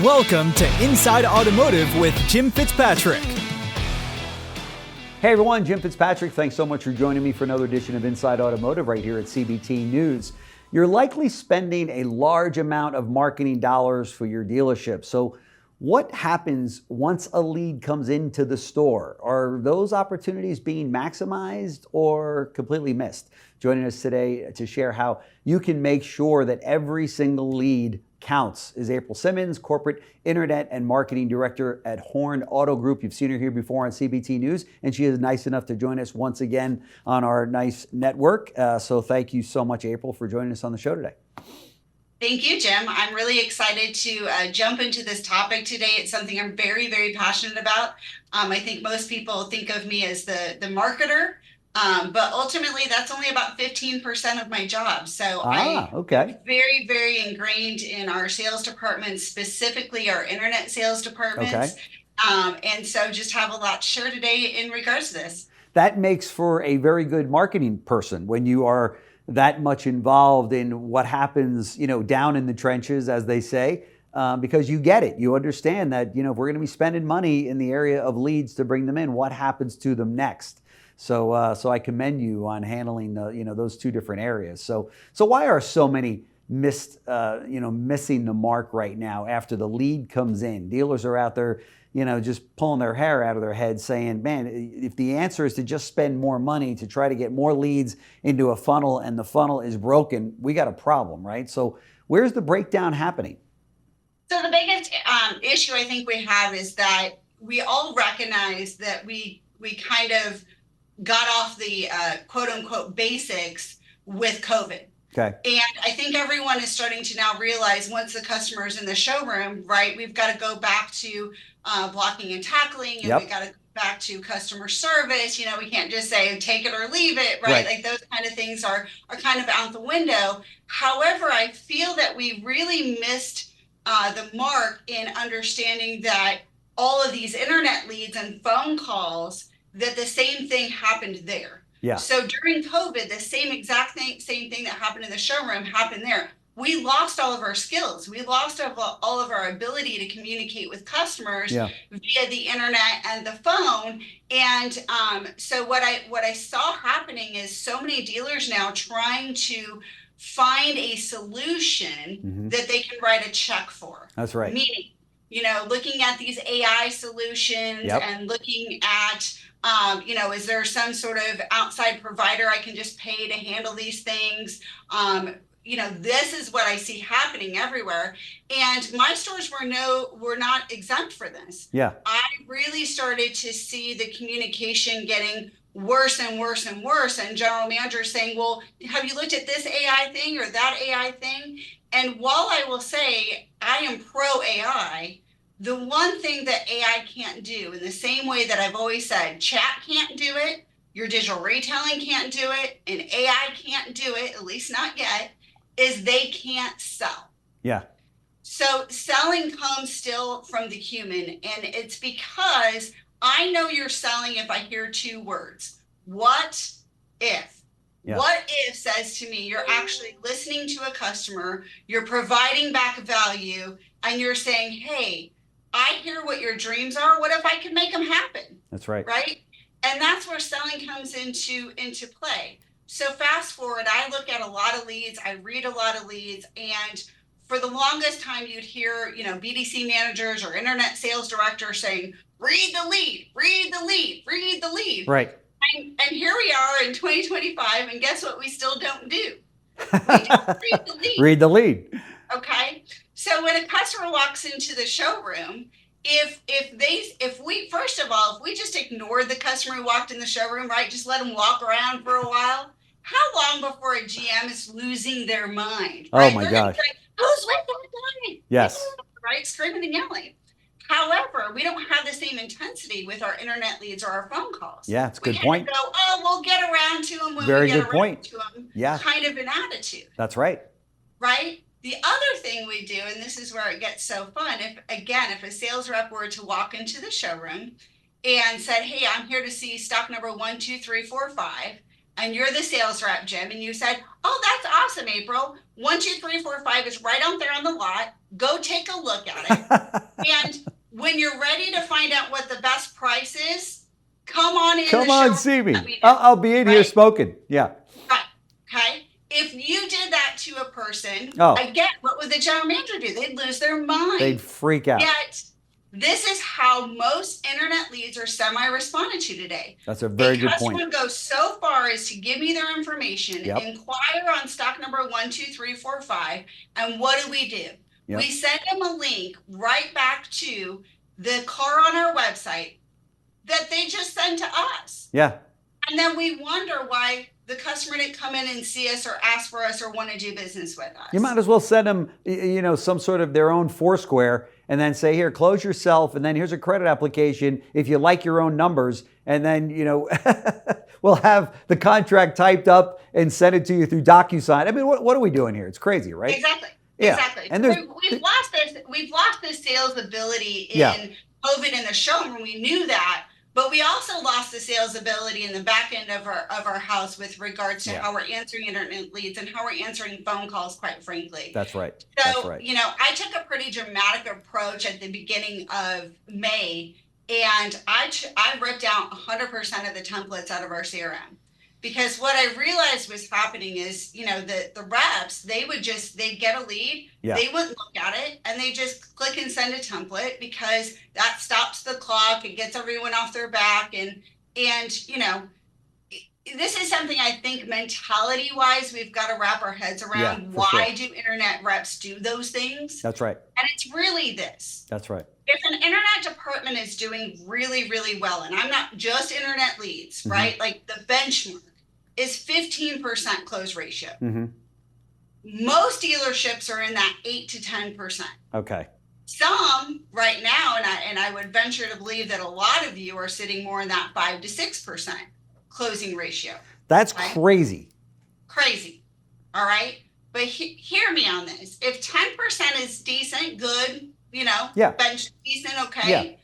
Welcome to Inside Automotive with Jim Fitzpatrick. Hey everyone, Jim Fitzpatrick. Thanks so much for joining me for another edition of Inside Automotive right here at CBT News. You're likely spending a large amount of marketing dollars for your dealership. So what happens once a lead comes into the store? Are those opportunities being maximized or completely missed? Joining us today to share how you can make sure that every single lead counts is April Simmons, Corporate Internet and Marketing Director at Horne Auto Group. You've seen her here before on CBT News, and she is nice enough to join us once again on our nice network. So thank you so much, April, for joining us on the show today. Thank you, Jim. I'm really excited to jump into this topic today. It's something I'm very, very passionate about. I think most people think of me as the marketer, but ultimately that's only about 15% of my job. So I'm very, very ingrained in our sales department, specifically our internet sales departments. And so just have a lot to share today in regards to this. That makes for a very good marketing person when you are that much involved in what happens, down in the trenches, as they say, because you get it. You understand that, if we're going to be spending money in the area of leads to bring them in, what happens to them next? So I commend you on handling those two different areas. So why are so many missing the mark right now after the lead comes in? Dealers are out there, just pulling their hair out of their head saying, man, if the answer is to just spend more money to try to get more leads into a funnel and the funnel is broken, we got a problem, right? So where's the breakdown happening? So the biggest issue I think we have is that we all recognize that we kind of got off the quote unquote basics with COVID. Okay. And I think everyone is starting to now realize once the customer is in the showroom, right, we've got to go back to blocking and tackling, and we got to go back to customer service. We can't just say take it or leave it, right? Like those kind of things are kind of out the window. However, I feel that we really missed the mark in understanding that all of these internet leads and phone calls, that the same thing happened there. Yeah. So during COVID, the same thing that happened in the showroom happened there. We lost all of our skills. We lost all of our ability to communicate with customers via the internet and the phone. And so what I saw happening is so many dealers now trying to find a solution that they can write a check for. That's right. Meaning, looking at these AI solutions and looking at is there some sort of outside provider I can just pay to handle these things? This is what I see happening everywhere. And my stores were not exempt for this. Yeah. I really started to see the communication getting worse and worse and worse. And general managers saying, well, have you looked at this AI thing or that AI thing? And while I will say I am pro AI, the one thing that AI can't do, in the same way that I've always said, chat can't do it, your digital retailing can't do it, and AI can't do it, at least not yet, is they can't sell. Yeah. So selling comes still from the human, and it's because I know you're selling if I hear two words. What if? Yeah. What if says to me, you're actually listening to a customer, you're providing back value, and you're saying, hey, I hear what your dreams are. What if I can make them happen? That's right. Right? And that's where selling comes into play. So fast forward, I look at a lot of leads, I read a lot of leads, and for the longest time you'd hear, BDC managers or internet sales directors saying, read the lead, read the lead, read the lead. Right. And here we are in 2025, and guess what we still don't do? We don't read the lead. Read the lead. Okay. So when a customer walks into the showroom, if we just ignored the customer who walked in the showroom, right? Just let them walk around for a while. How long before a GM is losing their mind? Right? Oh my gosh. Like, who's with that guy? Yes. Right? Screaming and yelling. However, we don't have the same intensity with our internet leads or our phone calls. Yeah, it's a good point. We go, we'll get around to them when Very we get good around point. to them. Yeah. Kind of an attitude. That's right. Right? The other thing we do, and this is where it gets so fun, if a sales rep were to walk into the showroom and said, hey, I'm here to see stock number 1, 2, 3, 4, 5, and you're the sales rep, Jim, and you said, oh, that's awesome, April. 1, 2, 3, 4, 5 is right out there on the lot. Go take a look at it. And when you're ready to find out what the best price is, come on in. Come on, see me. I'll be in here smoking. Yeah. Right. Okay. If you did that to a person, oh. again, what would the general manager do? They'd lose their mind. They'd freak out. Yet, this is how most internet leads are semi-responded to today. That's a very good point. A customer goes so far as to give me their information, inquire on stock number 1, 2, 3, 4, 5, and what do? Yep. We send them a link right back to the car on our website that they just sent to us. Yeah. And then we wonder why the customer didn't come in and see us or ask for us or want to do business with us. You might as well send them, some sort of their own Foursquare and then say, here, close yourself, and then here's a credit application if you like your own numbers, and then, we'll have the contract typed up and send it to you through DocuSign. I mean, what are we doing here? It's crazy, right? Exactly. Yeah. Exactly. And we've lost this sales ability in COVID in the showroom. We knew that. But we also lost the sales ability in the back end of our house with regards to how we're answering internet leads and how we're answering phone calls, quite frankly. That's right. So, I took a pretty dramatic approach at the beginning of May, and I ripped out 100% of the templates out of our CRM. Because what I realized was happening is, the reps, they'd get a lead, they wouldn't look at it, and they just click and send a template because that stops the clock, it gets everyone off their back, and this is something I think mentality-wise we've got to wrap our heads around. Why do internet reps do those things? That's right. And it's really this. That's right. If an internet department is doing really, really well, and I'm not just internet leads, right? Like the benchmark is 15% close ratio. Most dealerships are in that 8 to 10%. Okay. Some right now, and I would venture to believe that a lot of you are sitting more in that 5 to 6% closing ratio. That's crazy. Crazy. All right. But hear me on this. If 10% is decent, good, bench decent, okay.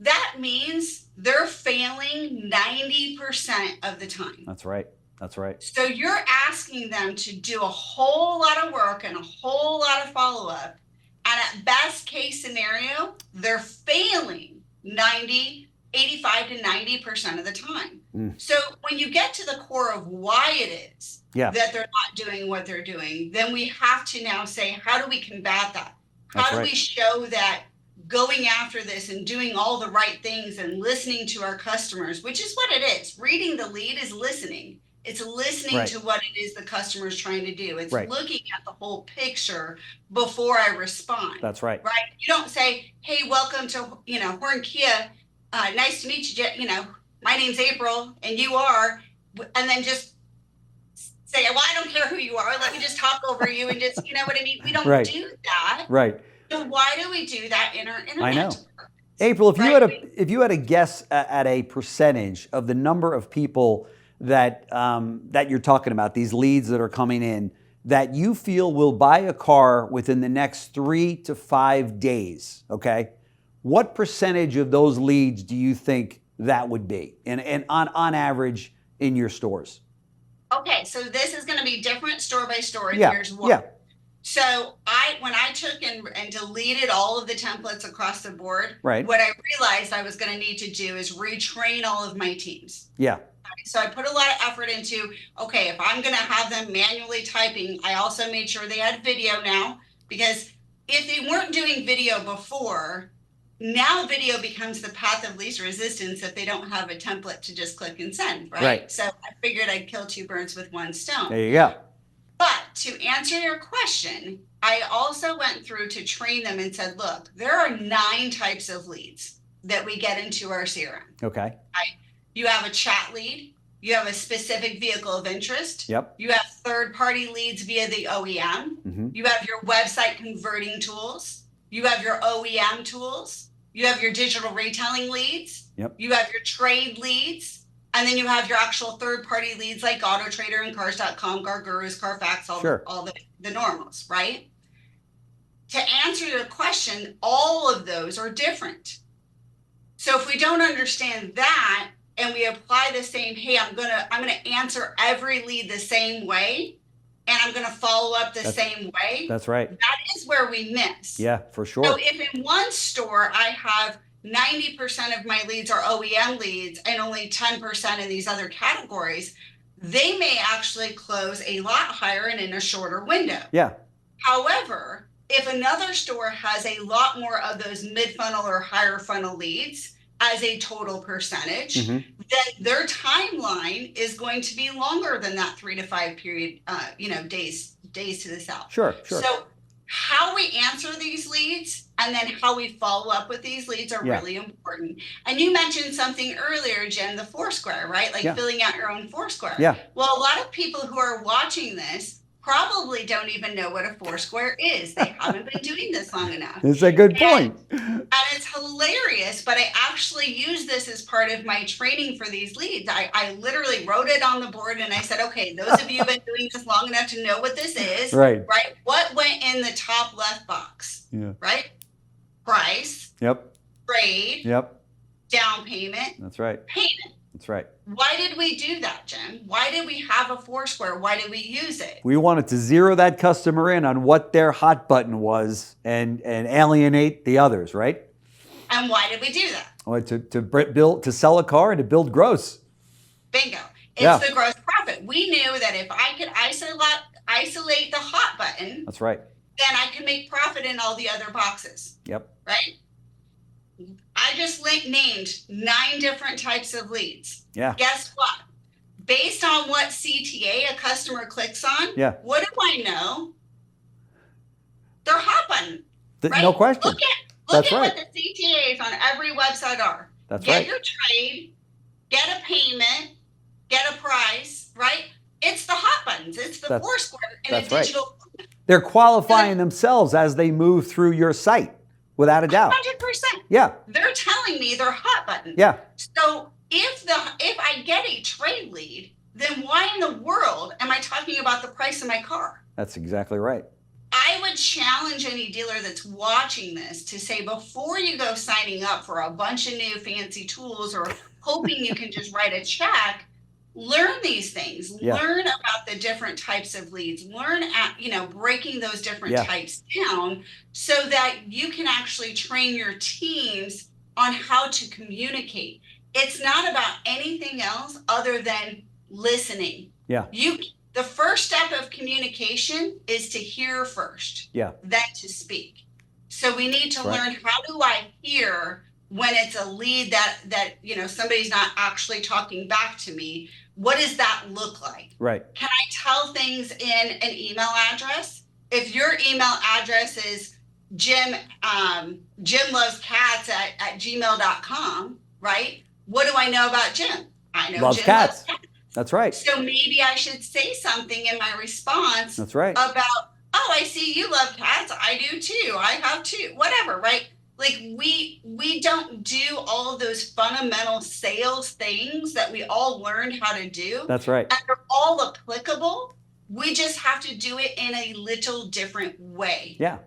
That means they're failing 90% of the time. That's right. That's right. So you're asking them to do a whole lot of work and a whole lot of follow-up. And at best case scenario, they're failing 85 to 90% of the time. So when you get to the core of why it is that they're not doing what they're doing, then we have to now say, how do we combat that? How do we show that going after this and doing all the right things and listening to our customers, which is what it is. Reading the lead is listening. It's listening to what it is the customer is trying to do. It's looking at the whole picture before I respond. That's right. Right. You don't say, hey, welcome to, Horne Kia. Nice to meet you. My name's April and you are, and then just say, well, I don't care who you are. Let me just talk over you and just, you know what I mean? We don't do that. Right. So why do we do that in our internet? I know. April, if you had a guess at a percentage of the number of people that you're talking about, these leads that are coming in, that you feel will buy a car within the next 3 to 5 days, okay? What percentage of those leads do you think that would be, and on average in your stores? Okay, so this is going to be different store by store, and here's why. Yeah. So when I took and deleted all of the templates across the board, right, what I realized I was going to need to do is retrain all of my teams. Yeah. So I put a lot of effort into, okay, if I'm going to have them manually typing, I also made sure they had video now, because if they weren't doing video before, now video becomes the path of least resistance if they don't have a template to just click and send, right? So I figured I'd kill 2 birds with 1 stone. There you go. But to answer your question, I also went through to train them and said, look, there are 9 types of leads that we get into our CRM. Okay. You have a chat lead. You have a specific vehicle of interest. Yep. You have third-party leads via the OEM. Mm-hmm. You have your website converting tools. You have your OEM tools. You have your digital retailing leads. Yep. You have your trade leads. And then you have your actual third-party leads like Auto Trader and Cars.com, Car Gurus, Carfax, all the normals, right? To answer your question, all of those are different. So if we don't understand that and we apply the same, hey, I'm gonna answer every lead the same way, and I'm gonna follow up the same way. That's right. That is where we miss. Yeah, for sure. So if in one store I have 90% of my leads are OEM leads and only 10% in these other categories, they may actually close a lot higher and in a shorter window. Yeah. However, if another store has a lot more of those mid-funnel or higher funnel leads as a total percentage, then their timeline is going to be longer than that 3 to 5 period, days to the south. Sure. So how we answer these leads and then how we follow up with these leads are really important. And you mentioned something earlier, Jim, the Foursquare, right? Like filling out your own Foursquare. Yeah. Well, a lot of people who are watching this probably don't even know what a Foursquare is. They haven't been doing this long enough. It's a good point. And it's hilarious, but I actually use this as part of my training for these leads. I literally wrote it on the board and I said, okay, those of you who've been doing this long enough to know what this is, right? What went in the top left box? Yeah. Right? Price. Yep. Grade. Yep. Down payment. That's right. Payment. That's right. Why did we do that, Jim? Why did we have a Foursquare? Why did we use it? We wanted to zero that customer in on what their hot button was and alienate the others, right? And why did we do that? Well, to sell a car and to build gross. Bingo. It's the gross profit. We knew that if I could isolate the hot button, that's right, then I can make profit in all the other boxes. Yep. Right? I just named 9 different types of leads. Yeah. Guess what? Based on what CTA a customer clicks on, what do I know? Their hot button. Right? No question. Look at what the CTAs on every website are. That's get right. Your trade, get a payment, get a price, right? It's the hot buttons. It's the Foursquare in a digital. Right. They're qualifying themselves as they move through your site, without a doubt. 100%. Yeah. They're telling me they're hot buttons. Yeah. So if I get a trade lead, then why in the world am I talking about the price of my car? That's exactly right. I would challenge any dealer that's watching this to say, before you go signing up for a bunch of new fancy tools or hoping you can just write a check, learn these things. Learn about the different types of leads. Learn breaking those different types down so that you can actually train your teams on how to communicate. It's not about anything else other than listening. Yeah. The first step of communication is to hear first, then to speak. So we need to learn, how do I hear when it's a lead that somebody's not actually talking back to me? What does that look like? Right. Can I tell things in an email address? If your email address is Jim loves cats at gmail.com, right? What do I know about Jim? I know Loves Jim cats. loves cats. That's right. So maybe I should say something in my response. That's right. About, oh, I see you love cats. I do too. I have too. Whatever, right? Like we don't do all of those fundamental sales things that we all learned how to do. That's right. And they're all applicable. We just have to do it in a little different way. Yeah.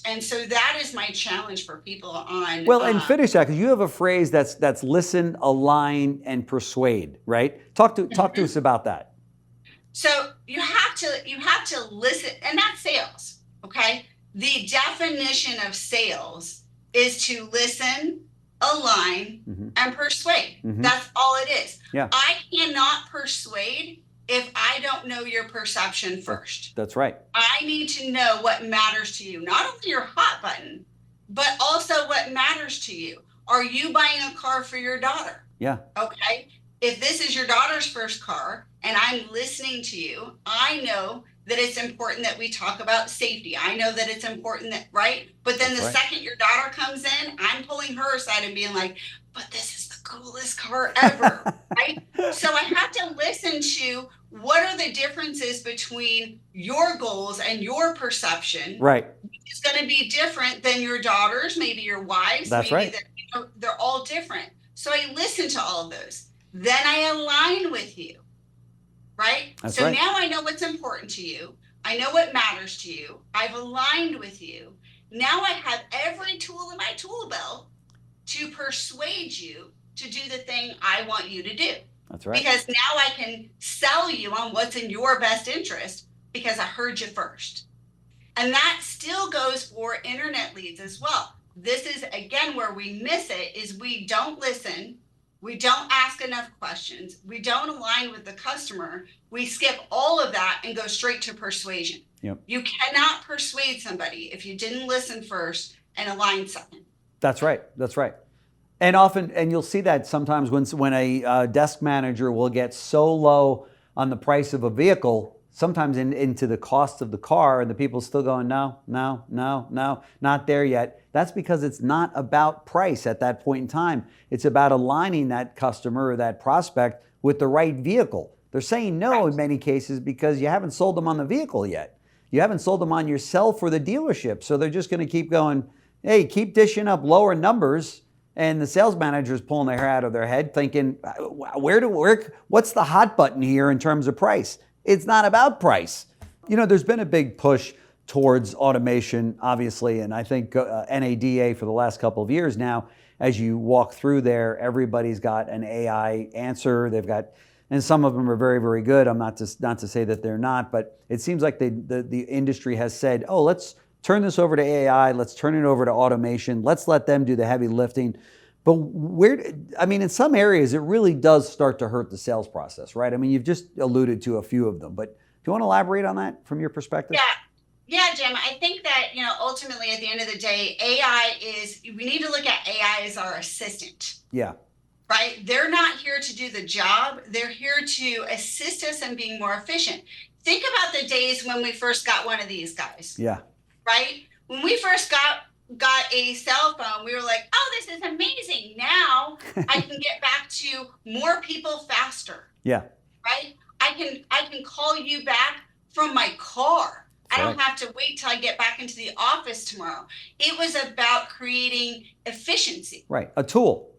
And so that is my challenge for people on. Well, and finish that, because you have a phrase that's listen, align, and persuade, right? Talk to us about that. So you have to listen, and that's sales. Okay. The definition of sales is to listen, align, and persuade. That's all it is. Yeah. I cannot persuade if I don't know your perception first. That's right. I need to know what matters to you, not only your hot button, but also what matters to you. Are you buying a car for your daughter? Yeah. Okay. If this is your daughter's first car and I'm listening to you, I know that it's important that we talk about safety. I know that it's important that, right? But then the second your daughter comes in, I'm pulling her aside and being like, but this is the coolest car ever, right? So I have to listen to what are the differences between your goals and your perception. Right. It's going to be different than your daughter's, maybe your wife's. That's maybe right. They're all different. So I listen to all of those. Then I align with you. Right? That's so right. Now I know what's important to you. I know what matters to you. I've aligned with you. Now I have every tool in my tool belt to persuade you to do the thing I want you to do. That's right. Because now I can sell you on what's in your best interest because I heard you first. And that still goes for internet leads as well. This is, again, where we miss it is we don't listen. We don't ask enough questions. We don't align with the customer. We skip all of that and go straight to persuasion. Yep. You cannot persuade somebody if you didn't listen first and align second. That's right. That's right. And often, and you'll see that sometimes when a desk manager will get so low on the price of a vehicle, sometimes into the cost of the car, and the people still going, no, not there yet. That's because it's not about price at that point in time. It's about aligning that customer or that prospect with the right vehicle. They're saying no in many cases because you haven't sold them on the vehicle yet. You haven't sold them on yourself or the dealership. So they're just going to keep going, hey, keep dishing up lower numbers. And the sales manager is pulling their hair out of their head thinking, what's the hot button here in terms of price? It's not about price. You know, there's been a big push towards automation, obviously, and I think NADA for the last couple of years now, as you walk through there, everybody's got an AI answer. They've got, and some of them are very, very good. I'm not to say that they're not, but it seems like the industry has said, oh, let's turn this over to AI. Let's turn it over to automation. Let's let them do the heavy lifting. But in some areas, it really does start to hurt the sales process, right? I mean, you've just alluded to a few of them, but do you want to elaborate on that from your perspective? Yeah, Jim, I think that, ultimately at the end of the day, we need to look at AI as our assistant. Yeah. Right? They're not here to do the job. They're here to assist us in being more efficient. Think about the days when we first got one of these guys. Yeah. Right? When we first got a cell phone, we were like, oh, this is amazing. Now I can get back to more people faster. Yeah. Right? I can call you back from my car. I don't have to wait till I get back into the office tomorrow. It was about creating efficiency. Right. A tool.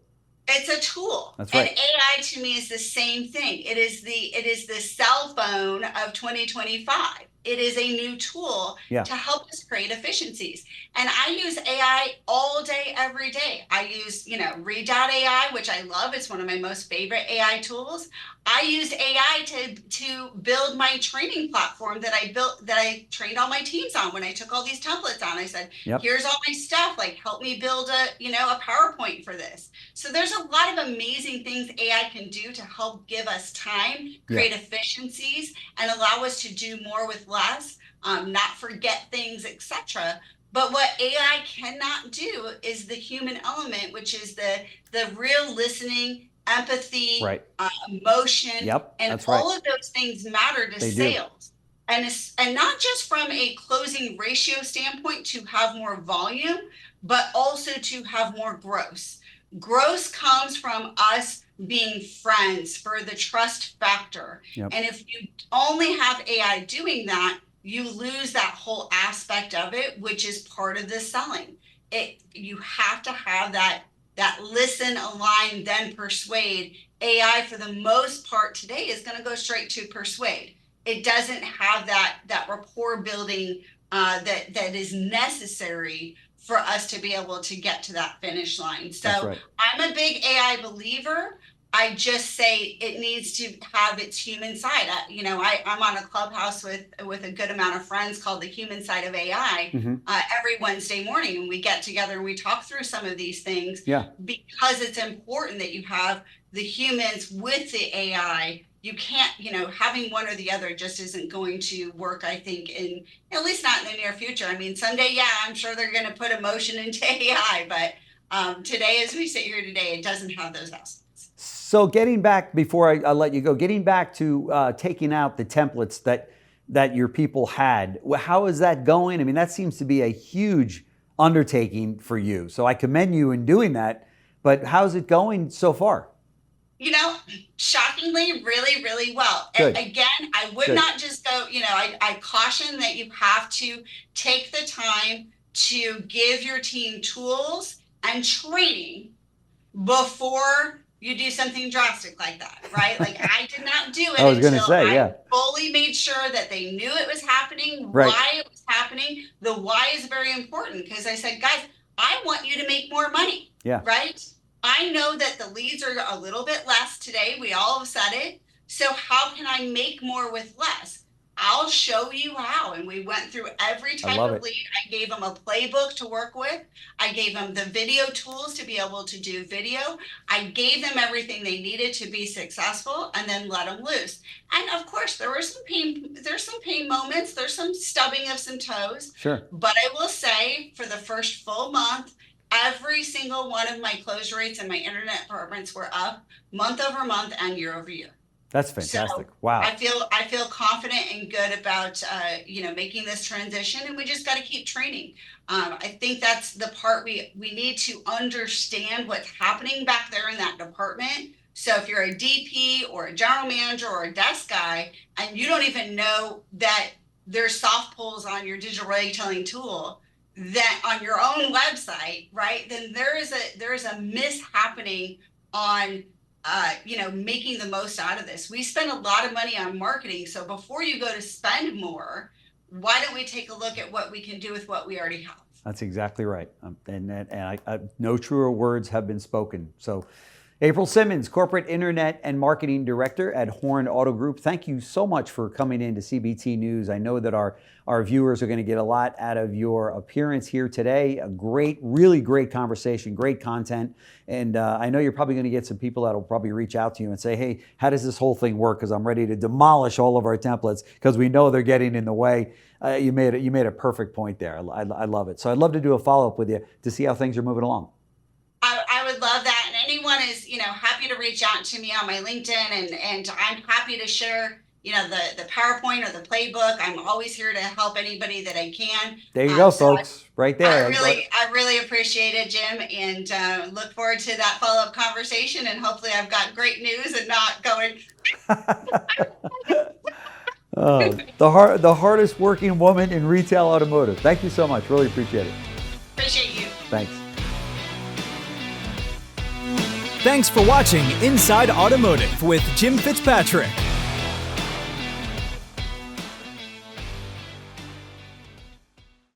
It's a tool. That's right. And AI to me is the same thing. It is the cell phone of 2025. It is a new tool to help us create efficiencies. And I use AI all day, every day. I use, Read.ai, which I love. It's one of my most favorite AI tools. I use AI to build my training platform that I trained all my teams on when I took all these templates on. I said, here's all my stuff, like help me build a PowerPoint for this. So there's a lot of amazing things AI can do to help give us time, create efficiencies, and allow us to do more with less, not forget things, etc. But what AI cannot do is the human element, which is the real listening, empathy, emotion, and all of those things matter to sales. And not just from a closing ratio standpoint to have more volume, but also to have more gross. Gross comes from us being friends for the trust factor. And if you only have AI doing that, you lose that whole aspect of it, which is part of the selling. You have to have that listen, align, then persuade. AI, for the most part today, is going to go straight to persuade. It doesn't have that rapport building that is necessary for us to be able to get to that finish line. So I'm a big AI believer. I just say it needs to have its human side. I'm on a clubhouse with a good amount of friends called the Human Side of AI every Wednesday morning, and we get together and we talk through some of these things because it's important that you have the humans with the AI. You can't, having one or the other just isn't going to work, I think, at least not in the near future. I mean, someday, I'm sure they're going to put emotion into AI, but today, as we sit here today, it doesn't have those aspects. So getting back, before I let you go, getting back to taking out the templates that your people had, how is that going? I mean, that seems to be a huge undertaking for you. So I commend you in doing that, but how's it going so far? Shockingly, really, really well. Good. And again, I would not just go, I caution that you have to take the time to give your team tools and training before you do something drastic like that, right? Like I did not do it until I fully made sure that they knew it was happening, why it was happening. The why is very important because I said, guys, I want you to make more money, right? I know that the leads are a little bit less today. We all have said it. So how can I make more with less? I'll show you how. And we went through every type of lead. I gave them a playbook to work with. I gave them the video tools to be able to do video. I gave them everything they needed to be successful, and then let them loose. And of course, there's some pain moments. There's some stubbing of some toes. Sure. But I will say, for the first full month, every single one of my close rates in my internet departments were up month over month and year over year. That's fantastic. So wow. I feel confident and good about making this transition, and we just got to keep training. I think that's the part we need to understand what's happening back there in that department. So if you're a DP or a general manager or a desk guy and you don't even know that there's soft pulls on your digital retailing tool, that on your own website, right, then there is a miss happening on making the most out of this. We spend a lot of money on marketing. So before you go to spend more, why don't we take a look at what we can do with what we already have? That's exactly right. No truer words have been spoken. So April Simmons, Corporate Internet and Marketing Director at Horne Auto Group. Thank you so much for coming in to CBT News. I know that our viewers are going to get a lot out of your appearance here today. A really great conversation, great content. And I know you're probably going to get some people that will probably reach out to you and say, hey, how does this whole thing work? Because I'm ready to demolish all of our templates because we know they're getting in the way. You made a perfect point there. I love it. So I'd love to do a follow-up with you to see how things are moving along. I would love that. And anyone is, happy to reach out to me on my LinkedIn, and I'm happy to share, the PowerPoint or the playbook. I'm always here to help anybody that I can. There you go, folks. Right there. I really appreciate it, Jim, and look forward to that follow-up conversation. And hopefully I've got great news and not going. The hardest working woman in retail automotive. Thank you so much. Really appreciate it. Appreciate you. Thanks. Thanks for watching Inside Automotive with Jim Fitzpatrick.